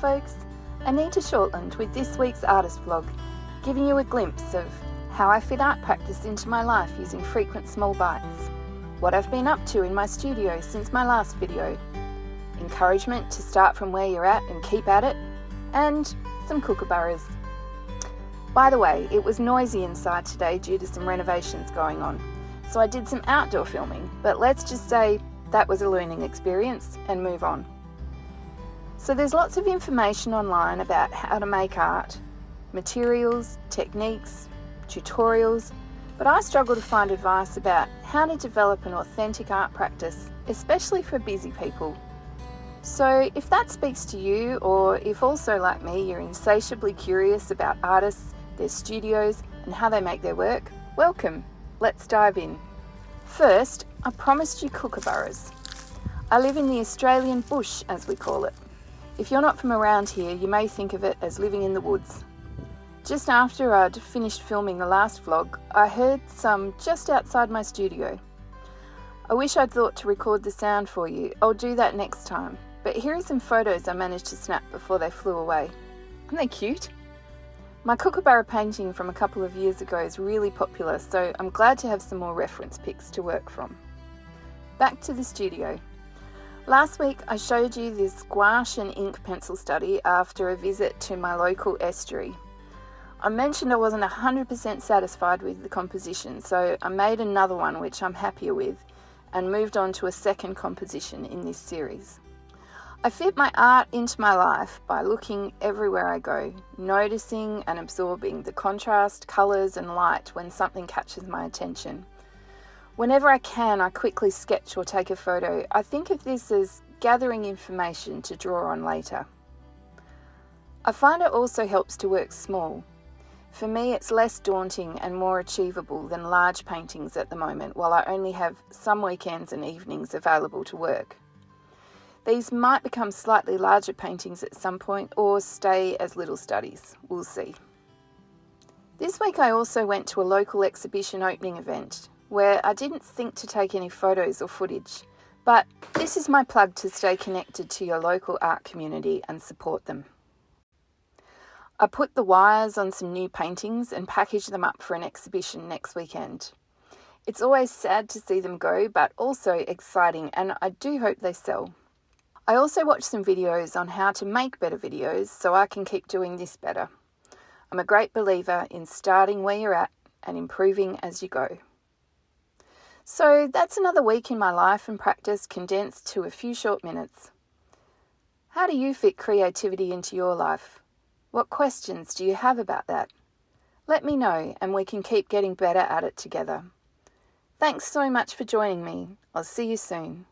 folks, Anita Shortland with this week's artist vlog, giving you a glimpse of how I fit art practice into my life using frequent small bites, what I've been up to in my studio since my last video, encouragement to start from where you're at and keep at it, and some kookaburras. By the way, it was noisy inside today due to some renovations going on, so I did some outdoor filming, but let's just say that was a learning experience and move on. So there's lots of information online about how to make art, materials, techniques, tutorials, but I struggle to find advice about how to develop an authentic art practice, especially for busy people. So if that speaks to you, or if also like me you're insatiably curious about artists, their studios and how they make their work, welcome, let's dive in. First, I promised you kookaburras. I live in the Australian bush, as we call it. If you're not from around here, you may think of it as living in the woods. Just after I'd finished filming the last vlog, I heard some just outside my studio. I wish I'd thought to record the sound for you. I'll do that next time. But here are some photos I managed to snap before they flew away. Aren't they cute? My kookaburra painting from a couple of years ago is really popular, so I'm glad to have some more reference pics to work from. Back to the studio. Last week I showed you this gouache and ink pencil study after a visit to my local estuary. I mentioned I wasn't 100% satisfied with the composition, so I made another one which I'm happier with and moved on to a second composition in this series. I fit my art into my life by looking everywhere I go, noticing and absorbing the contrast, colours and light when something catches my attention. Whenever I can, I quickly sketch or take a photo. I think of this as gathering information to draw on later. I find it also helps to work small. For me, it's less daunting and more achievable than large paintings at the moment, while I only have some weekends and evenings available to work. These might become slightly larger paintings at some point or stay as little studies. We'll see. This week I also went to a local exhibition opening event where I didn't think to take any photos or footage, but this is my plug to stay connected to your local art community and support them. I put the wires on some new paintings and packaged them up for an exhibition next weekend. It's always sad to see them go, but also exciting, and I do hope they sell. I also watched some videos on how to make better videos so I can keep doing this better. I'm a great believer in starting where you're at and improving as you go. So that's another week in my life and practice condensed to a few short minutes. How do you fit creativity into your life? What questions do you have about that? Let me know and we can keep getting better at it together. Thanks so much for joining me. I'll see you soon.